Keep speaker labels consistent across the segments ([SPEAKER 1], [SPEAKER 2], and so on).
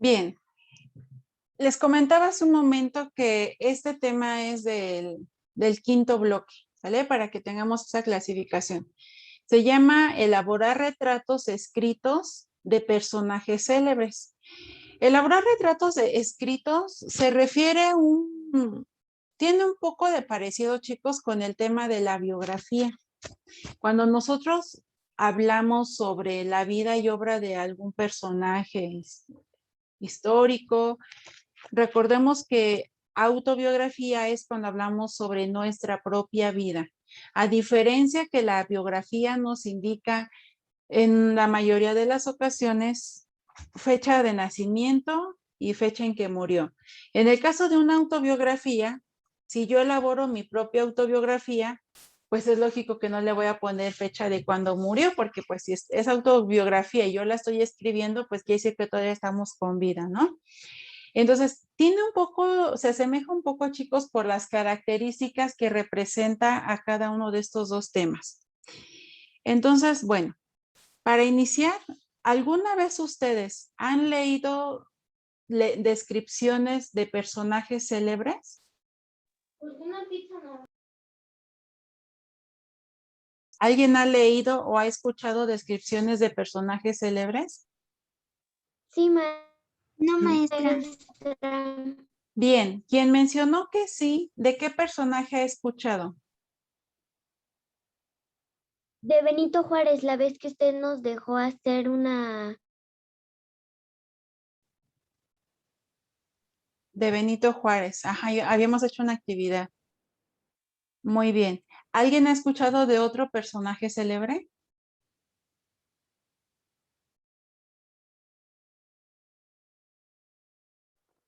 [SPEAKER 1] Bien, les comentaba hace un momento que este tema es del quinto bloque, ¿vale? Para que tengamos esa clasificación. Se llama elaborar retratos escritos de personajes célebres. Elaborar retratos escritos se refiere a tiene un poco de parecido, chicos, con el tema de la biografía. Cuando nosotros hablamos sobre la vida y obra de algún personaje histórico, recordemos que autobiografía es cuando hablamos sobre nuestra propia vida. A diferencia que la biografía nos indica en la mayoría de las ocasiones fecha de nacimiento y fecha en que murió. En el caso de una autobiografía, si yo elaboro mi propia autobiografía, pues es lógico que no le voy a poner fecha de cuando murió, porque pues si es autobiografía y yo la estoy escribiendo, pues quiere decir que todavía estamos con vida, ¿no? Entonces, tiene un poco, se asemeja un poco, chicos, por las características que representa a cada uno de estos dos temas. Entonces, bueno, para iniciar, ¿alguna vez ustedes han leído descripciones de personajes célebres?
[SPEAKER 2] Una pizza no.
[SPEAKER 1] ¿Alguien ha leído o ha escuchado descripciones de personajes célebres?
[SPEAKER 2] Sí, maestra.
[SPEAKER 3] No, maestra.
[SPEAKER 1] Bien, quien mencionó que sí, ¿de qué personaje ha escuchado?
[SPEAKER 2] De Benito Juárez, la vez que usted nos dejó hacer una...
[SPEAKER 1] De Benito Juárez. Ajá, habíamos hecho una actividad. Muy bien. ¿Alguien ha escuchado de otro personaje célebre?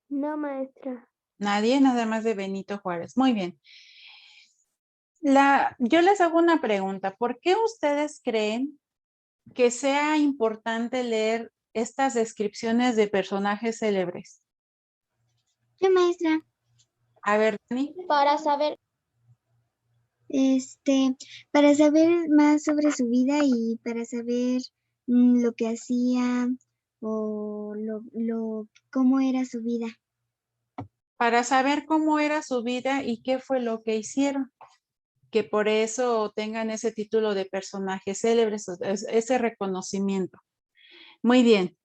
[SPEAKER 2] No, maestra.
[SPEAKER 1] Nadie, nada más de Benito Juárez. Muy bien. Yo les hago una pregunta. ¿Por qué ustedes creen que sea importante leer estas descripciones de personajes célebres?
[SPEAKER 3] Yo, maestra.
[SPEAKER 1] A ver, Dani.
[SPEAKER 2] Para saber.
[SPEAKER 3] Para saber más sobre su vida y para saber lo que hacía o cómo era su vida.
[SPEAKER 1] Para saber cómo era su vida y qué fue lo que hicieron, que por eso tengan ese título de personajes célebres, ese reconocimiento. Muy bien.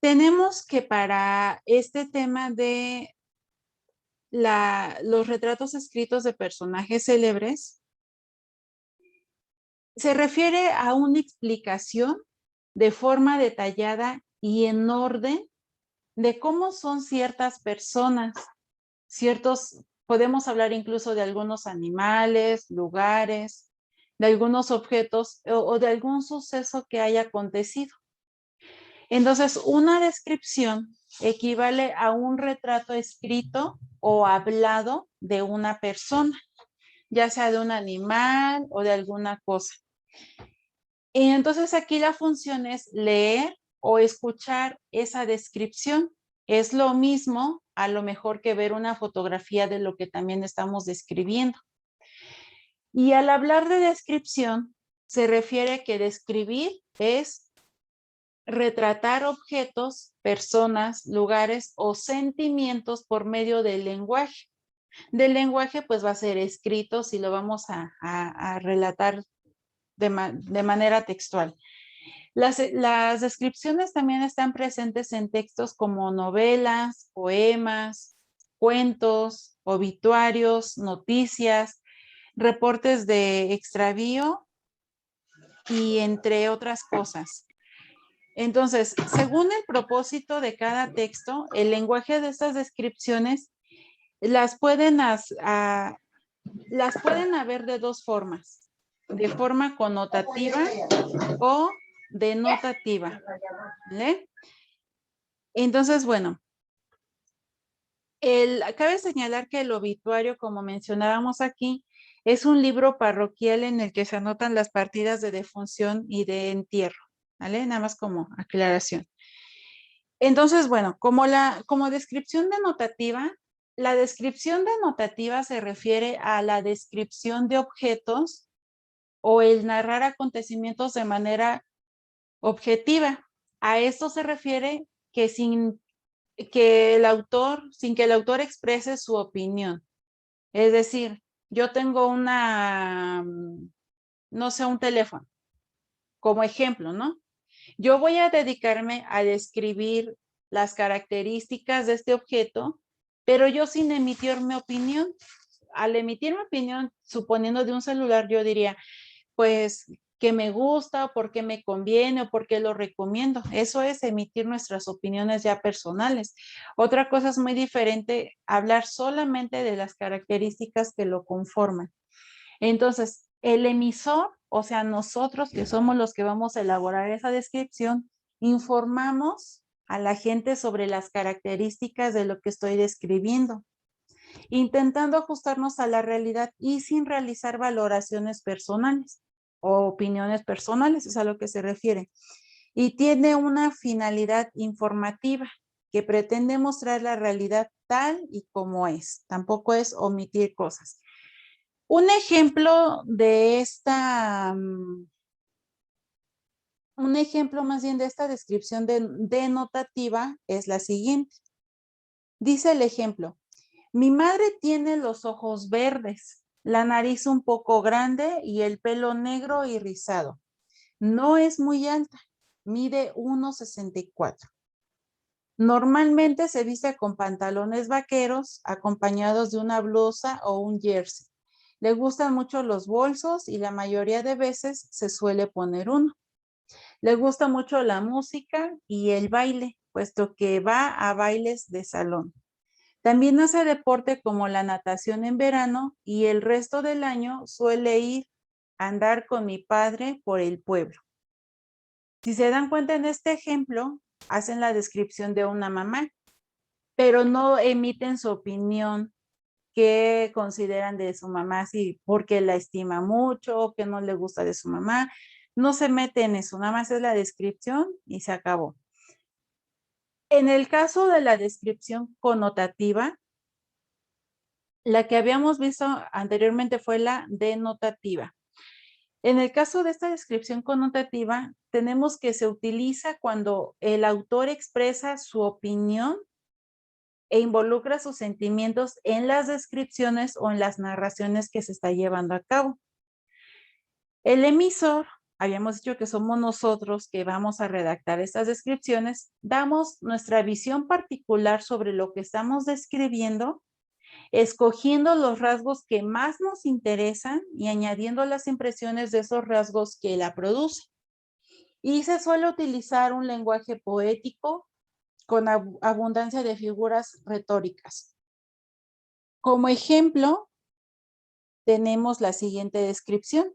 [SPEAKER 1] Tenemos que para este tema de los retratos escritos de personajes célebres, se refiere a una explicación de forma detallada y en orden de cómo son ciertas personas, podemos hablar incluso de algunos animales, lugares, de algunos objetos o de algún suceso que haya acontecido. Entonces, una descripción equivale a un retrato escrito o hablado de una persona, ya sea de un animal o de alguna cosa. Y entonces aquí la función es leer o escuchar esa descripción. Es lo mismo a lo mejor que ver una fotografía de lo que también estamos describiendo. Y al hablar de descripción, se refiere que describir es retratar objetos, personas, lugares o sentimientos por medio del lenguaje. Del lenguaje pues va a ser escrito si lo vamos a relatar de manera textual. Las descripciones también están presentes en textos como novelas, poemas, cuentos, obituarios, noticias, reportes de extravío y entre otras cosas. Entonces, según el propósito de cada texto, el lenguaje de estas descripciones las pueden haber de dos formas, de forma connotativa o denotativa, ¿vale? Entonces, bueno, cabe señalar que el obituario, como mencionábamos aquí, es un libro parroquial en el que se anotan las partidas de defunción y de entierro, ¿vale? Nada más como aclaración. Entonces, bueno, como descripción denotativa, la descripción denotativa se refiere a la descripción de objetos o el narrar acontecimientos de manera objetiva. A esto se refiere que sin que el autor exprese su opinión. Es decir, yo tengo no sé, un teléfono, como ejemplo, ¿no? Yo voy a dedicarme a describir las características de este objeto, pero yo sin emitir mi opinión. Al emitir mi opinión, suponiendo de un celular, yo diría, pues, que me gusta, o por qué me conviene, o por qué lo recomiendo. Eso es emitir nuestras opiniones ya personales. Otra cosa es muy diferente, hablar solamente de las características que lo conforman. Entonces, el emisor, o sea, nosotros que somos los que vamos a elaborar esa descripción, informamos a la gente sobre las características de lo que estoy describiendo, intentando ajustarnos a la realidad y sin realizar valoraciones personales o opiniones personales, es a lo que se refiere. Y tiene una finalidad informativa que pretende mostrar la realidad tal y como es. Tampoco es omitir cosas. Un ejemplo de un ejemplo más bien de esta descripción denotativa es la siguiente. Dice el ejemplo, mi madre tiene los ojos verdes, la nariz un poco grande y el pelo negro y rizado. No es muy alta, mide 1,64. Normalmente se viste con pantalones vaqueros acompañados de una blusa o un jersey. Le gustan mucho los bolsos y la mayoría de veces se suele poner uno. Le gusta mucho la música y el baile, puesto que va a bailes de salón. También hace deporte como la natación en verano y el resto del año suele ir a andar con mi padre por el pueblo. Si se dan cuenta en este ejemplo, hacen la descripción de una mamá, pero no emiten su opinión que consideran de su mamá, si porque la estima mucho o que no le gusta de su mamá. No se meten en eso, nada más es la descripción y se acabó. En el caso de la descripción connotativa, la que habíamos visto anteriormente fue la denotativa. En el caso de esta descripción connotativa, tenemos que se utiliza cuando el autor expresa su opinión e involucra sus sentimientos en las descripciones o en las narraciones que se está llevando a cabo. El emisor, habíamos dicho que somos nosotros que vamos a redactar estas descripciones, damos nuestra visión particular sobre lo que estamos describiendo, escogiendo los rasgos que más nos interesan y añadiendo las impresiones de esos rasgos que la producen. Y se suele utilizar un lenguaje poético con abundancia de figuras retóricas. Como ejemplo, tenemos la siguiente descripción.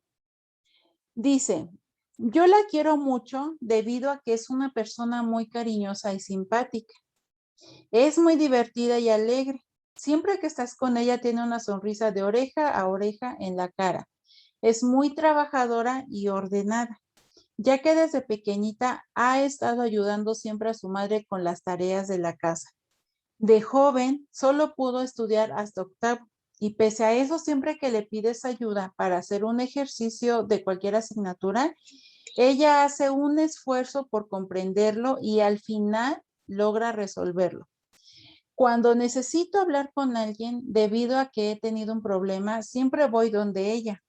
[SPEAKER 1] Dice, yo la quiero mucho debido a que es una persona muy cariñosa y simpática. Es muy divertida y alegre. Siempre que estás con ella tiene una sonrisa de oreja a oreja en la cara. Es muy trabajadora y ordenada, ya que desde pequeñita ha estado ayudando siempre a su madre con las tareas de la casa. De joven solo pudo estudiar hasta octavo y pese a eso siempre que le pides ayuda para hacer un ejercicio de cualquier asignatura, ella hace un esfuerzo por comprenderlo y al final logra resolverlo. Cuando necesito hablar con alguien debido a que he tenido un problema, siempre voy donde ella,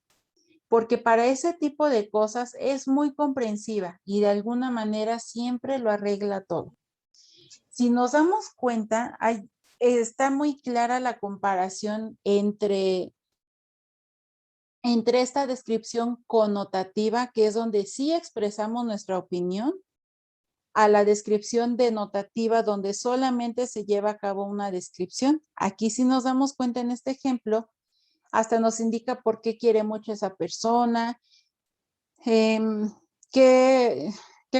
[SPEAKER 1] porque para ese tipo de cosas es muy comprensiva y de alguna manera siempre lo arregla todo. Si nos damos cuenta, está muy clara la comparación entre esta descripción connotativa, que es donde sí expresamos nuestra opinión, a la descripción denotativa, donde solamente se lleva a cabo una descripción. Aquí si nos damos cuenta en este ejemplo, hasta nos indica por qué quiere mucho a esa persona, qué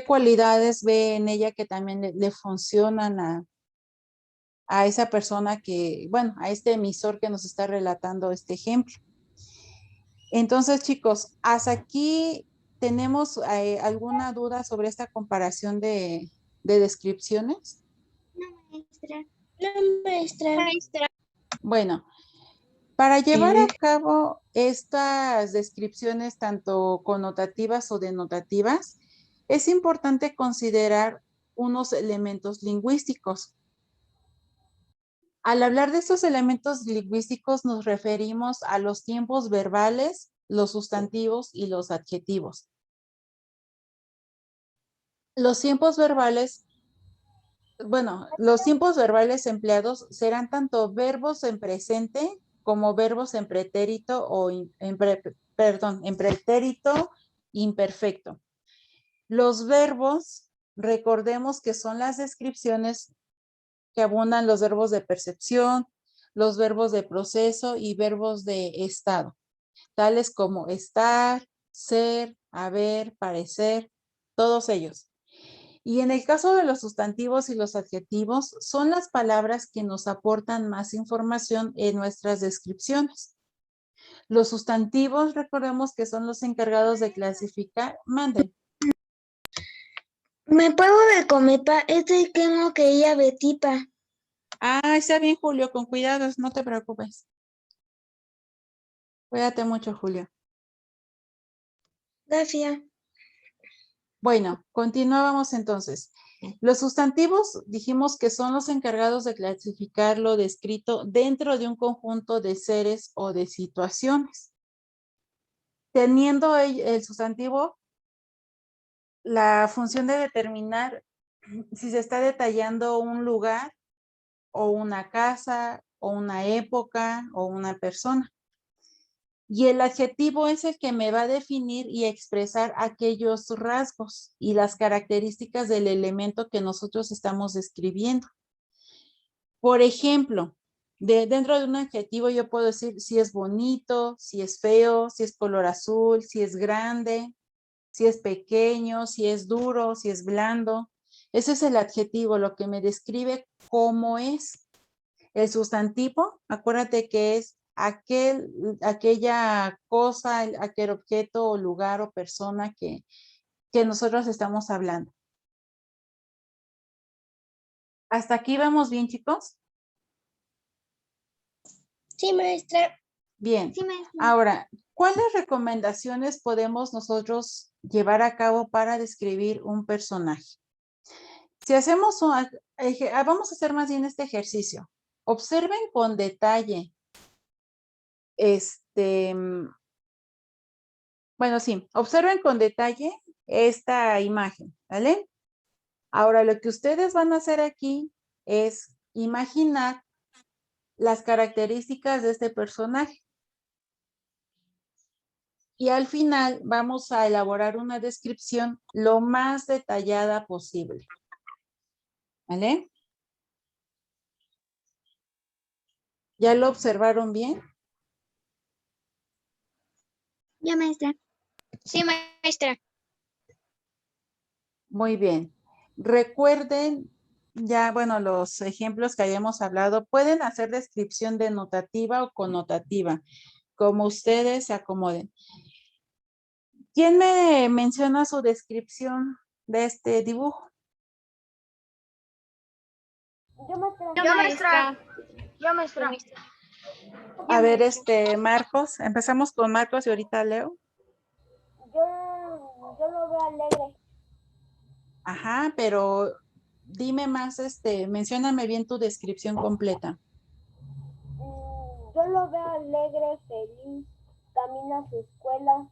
[SPEAKER 1] cualidades ve en ella que también le funcionan a esa persona que, bueno, a este emisor que nos está relatando este ejemplo. Entonces, chicos, hasta aquí tenemos alguna duda sobre esta comparación de descripciones.
[SPEAKER 2] No, maestra.
[SPEAKER 1] Bueno, para llevar a cabo estas descripciones tanto connotativas o denotativas, es importante considerar unos elementos lingüísticos. Al hablar de estos elementos lingüísticos nos referimos a los tiempos verbales, los sustantivos y los adjetivos. Los tiempos verbales, los tiempos verbales empleados serán tanto verbos en presente como verbos en pretérito o en pretérito imperfecto. Los verbos, recordemos que son las descripciones que abundan los verbos de percepción, los verbos de proceso y verbos de estado, tales como estar, ser, haber, parecer, todos ellos. Y en el caso de los sustantivos y los adjetivos, son las palabras que nos aportan más información en nuestras descripciones. Los sustantivos, recordemos que son los encargados de clasificar. Manden.
[SPEAKER 2] ¿Me puedo de cometa? Este que no quería Betipa.
[SPEAKER 1] Ah, está bien, Julio, con cuidados, no te preocupes. Cuídate mucho, Julio.
[SPEAKER 2] Gracias.
[SPEAKER 1] Bueno, continuábamos entonces. Los sustantivos dijimos que son los encargados de clasificar lo descrito dentro de un conjunto de seres o de situaciones. Teniendo el sustantivo la función de determinar si se está detallando un lugar o una casa o una época o una persona. Y el adjetivo es el que me va a definir y expresar aquellos rasgos y las características del elemento que nosotros estamos describiendo. Por ejemplo, dentro de un adjetivo yo puedo decir si es bonito, si es feo, si es color azul, si es grande, si es pequeño, si es duro, si es blando. Ese es el adjetivo, lo que me describe cómo es. El sustantivo, acuérdate que es aquella cosa, aquel objeto o lugar o persona que nosotros estamos hablando. ¿Hasta aquí vamos bien, chicos?
[SPEAKER 2] Sí, maestra.
[SPEAKER 1] Bien.
[SPEAKER 3] Sí, maestra.
[SPEAKER 1] Ahora, ¿cuáles recomendaciones podemos nosotros llevar a cabo para describir un personaje? Si hacemos vamos a hacer más bien este ejercicio. Observen con detalle observen con detalle esta imagen, ¿vale? Ahora, lo que ustedes van a hacer aquí es imaginar las características de este personaje. Y al final vamos a elaborar una descripción lo más detallada posible, ¿vale? ¿Ya lo observaron bien?
[SPEAKER 3] Ya, maestra.
[SPEAKER 2] Sí, maestra.
[SPEAKER 1] Muy bien. Recuerden ya, bueno, los ejemplos que hayamos hablado, pueden hacer descripción denotativa o connotativa, como ustedes se acomoden. ¿Quién me menciona su descripción de este dibujo?
[SPEAKER 2] Yo, maestra. Yo, maestra.
[SPEAKER 1] A ver, Marcos, empezamos con Marcos y ahorita Leo.
[SPEAKER 2] Yo lo veo alegre.
[SPEAKER 1] Ajá, pero dime más, mencióname bien tu descripción completa.
[SPEAKER 2] Yo lo veo alegre, feliz, camina a su escuela.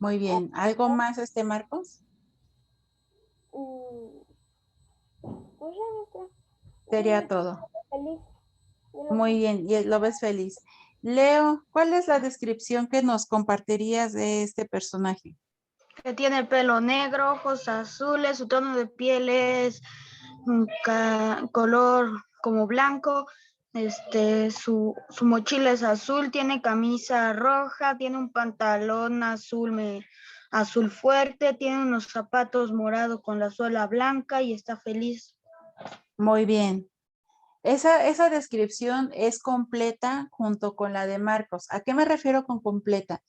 [SPEAKER 1] Muy bien. ¿Algo más, Marcos?
[SPEAKER 2] Pues ya, maestra.
[SPEAKER 1] Sería todo.
[SPEAKER 2] Feliz.
[SPEAKER 1] Muy bien, y lo ves feliz. Leo, ¿cuál es la descripción que nos compartirías de este personaje?
[SPEAKER 4] Que tiene el pelo negro, ojos azules, su tono de piel es color como blanco, su mochila es azul, tiene camisa roja, tiene un pantalón azul fuerte, tiene unos zapatos morados con la suela blanca y está feliz.
[SPEAKER 1] Muy bien. Esa descripción es completa junto con la de Marcos. ¿A qué me refiero con completa?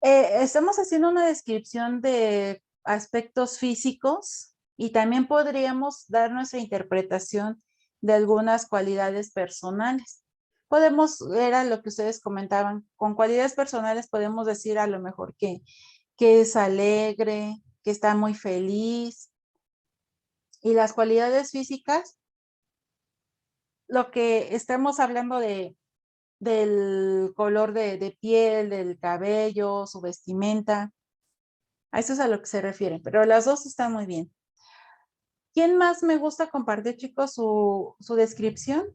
[SPEAKER 1] Estamos haciendo una descripción de aspectos físicos y también podríamos dar nuestra interpretación de algunas cualidades personales. Era lo que ustedes comentaban, con cualidades personales podemos decir a lo mejor que que es alegre, que está muy feliz. Y las cualidades físicas, lo que estamos hablando del color de piel, del cabello, su vestimenta. A eso es a lo que se refiere, pero las dos están muy bien. ¿Quién más me gusta compartir, chicos, su descripción?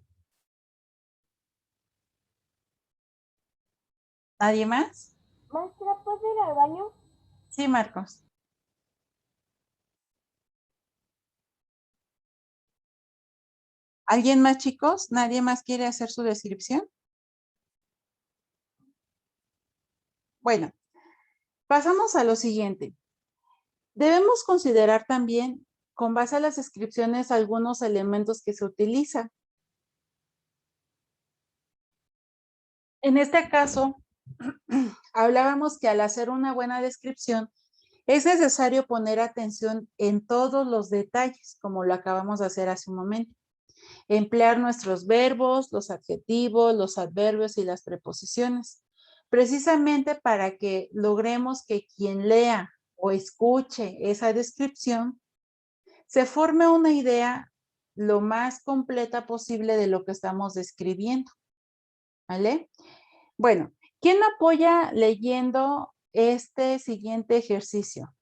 [SPEAKER 1] ¿Nadie más?
[SPEAKER 2] Maestra, ¿puedo ir al baño?
[SPEAKER 1] Sí, Marcos. ¿Alguien más, chicos? ¿Nadie más quiere hacer su descripción? Bueno, pasamos a lo siguiente. Debemos considerar también, con base a las descripciones, algunos elementos que se utilizan. En este caso, hablábamos que al hacer una buena descripción, es necesario poner atención en todos los detalles, como lo acabamos de hacer hace un momento. Emplear nuestros verbos, los adjetivos, los adverbios y las preposiciones, precisamente para que logremos que quien lea o escuche esa descripción se forme una idea lo más completa posible de lo que estamos describiendo. ¿Vale? Bueno, ¿quién me apoya leyendo este siguiente ejercicio?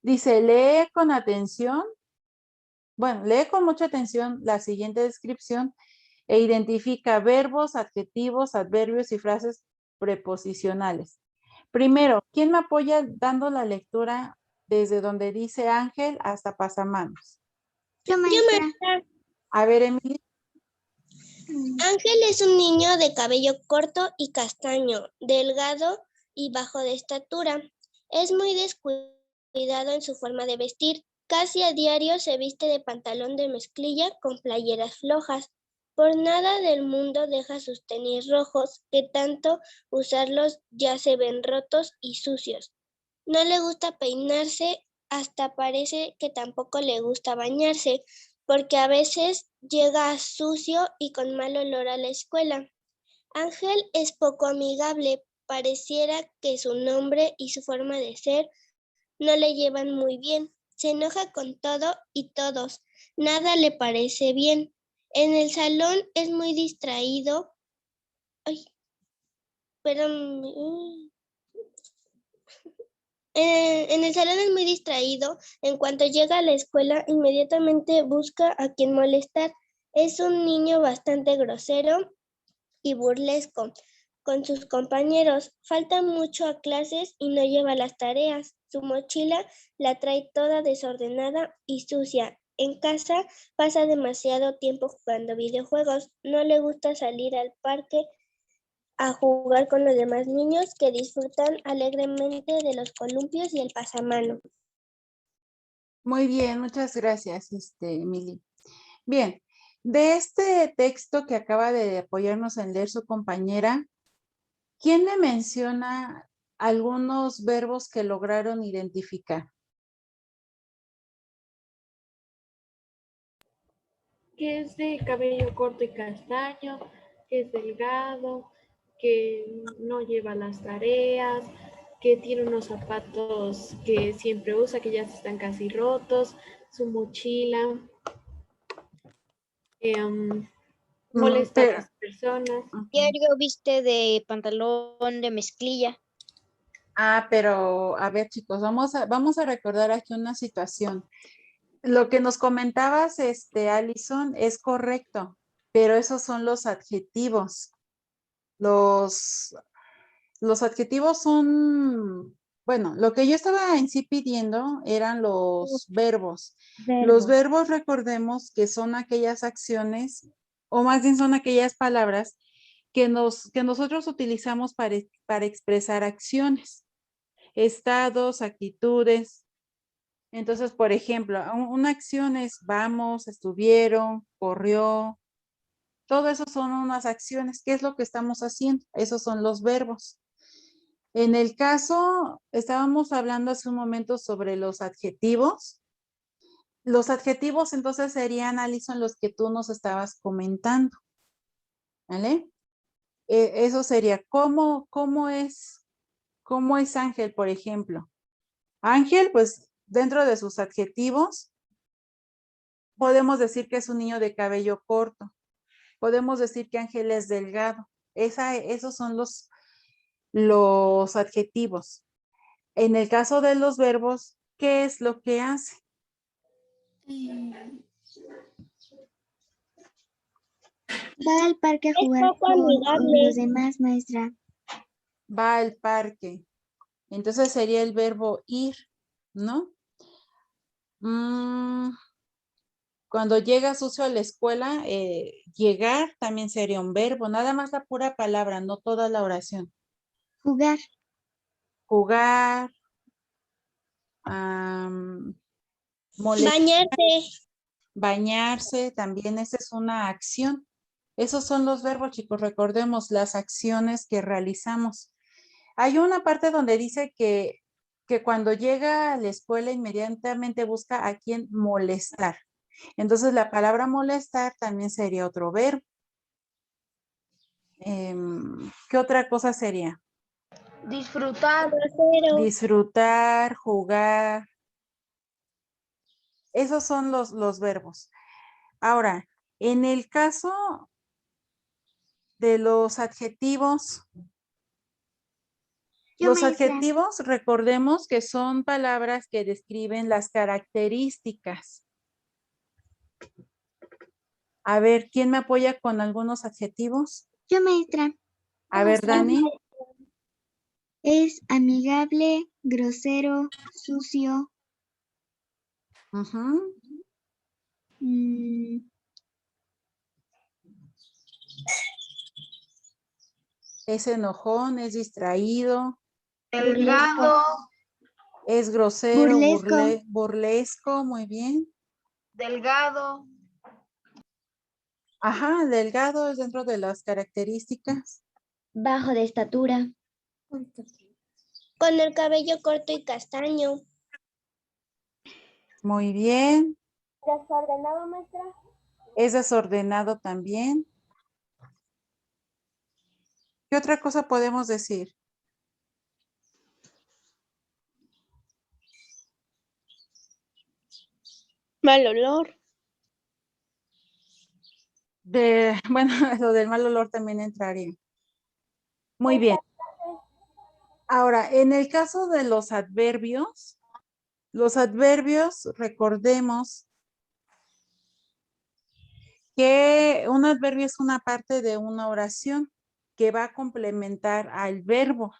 [SPEAKER 1] Dice, lee con atención. Bueno, lee con mucha atención la siguiente descripción e identifica verbos, adjetivos, adverbios y frases preposicionales. Primero, ¿quién me apoya dando la lectura desde donde dice Ángel hasta pasamanos?
[SPEAKER 3] Yo, maestra.
[SPEAKER 1] A ver, Emily.
[SPEAKER 2] Ángel es un niño de cabello corto y castaño, delgado y bajo de estatura. Es muy descuidado en su forma de vestir. Casi a diario se viste de pantalón de mezclilla con playeras flojas. Por nada del mundo deja sus tenis rojos, que tanto usarlos ya se ven rotos y sucios. No le gusta peinarse, hasta parece que tampoco le gusta bañarse, porque a veces llega sucio y con mal olor a la escuela. Ángel es poco amigable, pareciera que su nombre y su forma de ser no le llevan muy bien. Se enoja con todo y todos, nada le parece bien. En el salón es muy distraído. En el salón es muy distraído. En cuanto llega a la escuela, inmediatamente busca a quien molestar. Es un niño bastante grosero y burlesco con sus compañeros. Falta mucho a clases y no lleva las tareas. Su mochila la trae toda desordenada y sucia. En casa pasa demasiado tiempo jugando videojuegos. No le gusta salir al parque a jugar con los demás niños que disfrutan alegremente de los columpios y el pasamano.
[SPEAKER 1] Muy bien, muchas gracias, Emily. Bien, de este texto que acaba de apoyarnos en leer su compañera, ¿quién me menciona algunos verbos que lograron identificar?
[SPEAKER 5] Que es de cabello corto y castaño, que es delgado, que no lleva las tareas, que tiene unos zapatos que siempre usa, que ya están casi rotos, su mochila, molesta a las personas.
[SPEAKER 6] Diario viste de pantalón de mezclilla.
[SPEAKER 1] Pero a ver, chicos, vamos a recordar aquí una situación. Lo que nos comentabas, Alison, es correcto, pero esos son los adjetivos. Los adjetivos son, bueno, lo que yo estaba en sí pidiendo eran los verbos. Los verbos, recordemos que son aquellas acciones, o más bien son aquellas palabras que nosotros utilizamos para expresar acciones, estados, actitudes. Entonces, por ejemplo, una acción es vamos, estuvieron, corrió. Todo eso son unas acciones. ¿Qué es lo que estamos haciendo? Esos son los verbos. En el caso, estábamos hablando hace un momento sobre los adjetivos. Los adjetivos entonces serían, Alison, los que tú nos estabas comentando. ¿Vale? Eso sería, ¿cómo es ¿Cómo es Ángel, por ejemplo? Ángel, pues dentro de sus adjetivos, podemos decir que es un niño de cabello corto. Podemos decir que Ángel es delgado. Esos son los adjetivos. En el caso de los verbos, ¿qué es lo que hace?
[SPEAKER 3] Va al parque a
[SPEAKER 2] Es
[SPEAKER 3] jugar
[SPEAKER 2] poco
[SPEAKER 3] con
[SPEAKER 2] amigable.
[SPEAKER 3] los demás, maestra.
[SPEAKER 1] Va al parque. Entonces sería el verbo ir, ¿no? Cuando llega sucio a la escuela, llegar también sería un verbo, nada más la pura palabra, no toda la oración.
[SPEAKER 3] Jugar.
[SPEAKER 1] Jugar,
[SPEAKER 2] Bañarse.
[SPEAKER 1] bañarse, también esa es una acción. Esos son los verbos, chicos, recordemos las acciones que realizamos. Hay una parte donde dice que cuando llega a la escuela inmediatamente busca a quien molestar. Entonces la palabra molestar también sería otro verbo. ¿Qué otra cosa sería?
[SPEAKER 4] Disfrutar.
[SPEAKER 2] Grosero.
[SPEAKER 1] Disfrutar, jugar. Esos son los verbos. Ahora, en el caso de los adjetivos, los adjetivos, recordemos que son palabras que describen las características. A ver, ¿quién me apoya con algunos adjetivos?
[SPEAKER 3] Yo, maestra.
[SPEAKER 1] A ver, Dani.
[SPEAKER 3] Es amigable, grosero, sucio.
[SPEAKER 1] Es enojón, es distraído.
[SPEAKER 4] Delgado.
[SPEAKER 1] Es grosero,
[SPEAKER 3] Burlesco.
[SPEAKER 1] burlesco, muy bien.
[SPEAKER 4] Delgado.
[SPEAKER 1] Ajá, delgado es dentro de las características.
[SPEAKER 6] Bajo de estatura.
[SPEAKER 2] Con el cabello corto y castaño.
[SPEAKER 1] Muy bien.
[SPEAKER 2] Desordenado, maestra.
[SPEAKER 1] Es desordenado también. ¿Qué otra cosa podemos decir?
[SPEAKER 2] Mal olor.
[SPEAKER 1] Bueno, lo del mal olor también entraría. Muy bien. Ahora, en el caso de los adverbios, recordemos que un adverbio es una parte de una oración que va a complementar al verbo,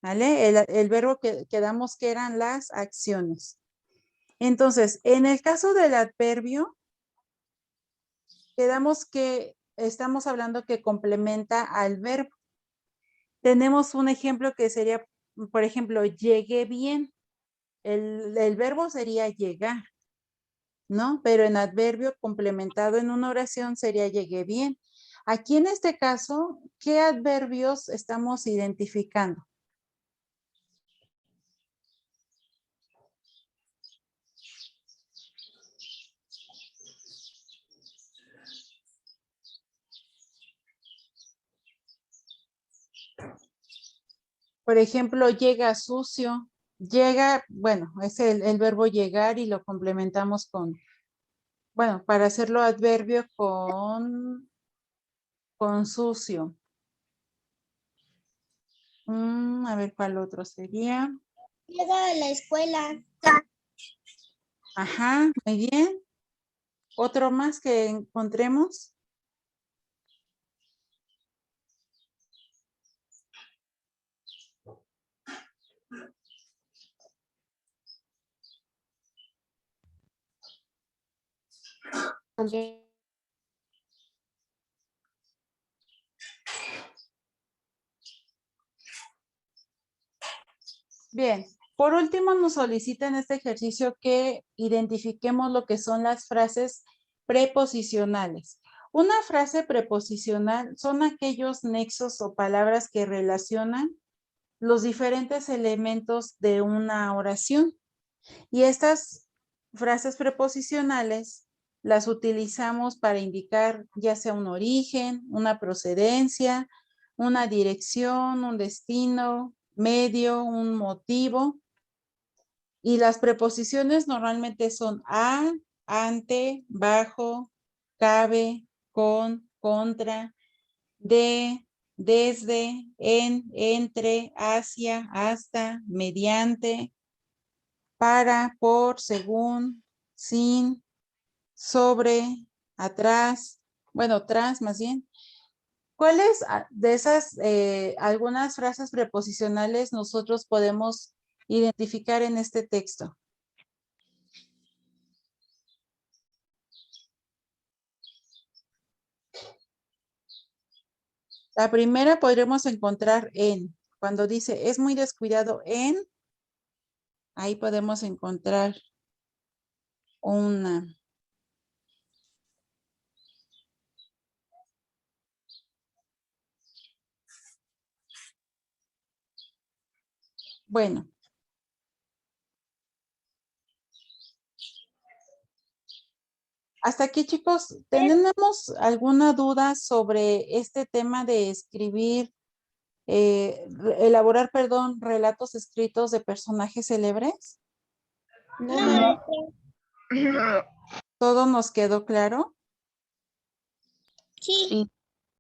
[SPEAKER 1] ¿vale? El verbo que quedamos que eran las acciones. Entonces, en el caso del adverbio, quedamos que estamos hablando que complementa al verbo. Tenemos un ejemplo que sería, por ejemplo, llegué bien. El verbo sería llegar, ¿no? Pero en adverbio complementado en una oración sería llegué bien. Aquí en este caso, ¿qué adverbios estamos identificando? Por ejemplo, llega sucio. Llega, bueno, es el verbo llegar y lo complementamos con, bueno, para hacerlo adverbio con sucio. A ver cuál otro sería.
[SPEAKER 2] Llega a la escuela.
[SPEAKER 1] Ajá, muy bien. ¿Otro más que encontremos? Bien, por último nos solicita en este ejercicio que identifiquemos lo que son las frases preposicionales. Una frase preposicional son aquellos nexos o palabras que relacionan los diferentes elementos de una oración. Y estas frases preposicionales las utilizamos para indicar ya sea un origen, una procedencia, una dirección, un destino, medio, un motivo. Y las preposiciones normalmente son a, ante, bajo, cabe, con, contra, de, desde, en, entre, hacia, hasta, mediante, para, por, según, sin, sobre, atrás, bueno, tras más bien. ¿Cuáles de esas, algunas frases preposicionales nosotros podemos identificar en este texto? La primera podremos encontrar en, cuando dice es muy descuidado en, ahí podemos encontrar una. Bueno. Hasta aquí, chicos, ¿tenemos alguna duda sobre este tema de escribir, elaborar, perdón, relatos escritos de personajes célebres?
[SPEAKER 2] No, maestra.
[SPEAKER 1] ¿Todo nos quedó claro?
[SPEAKER 2] Sí.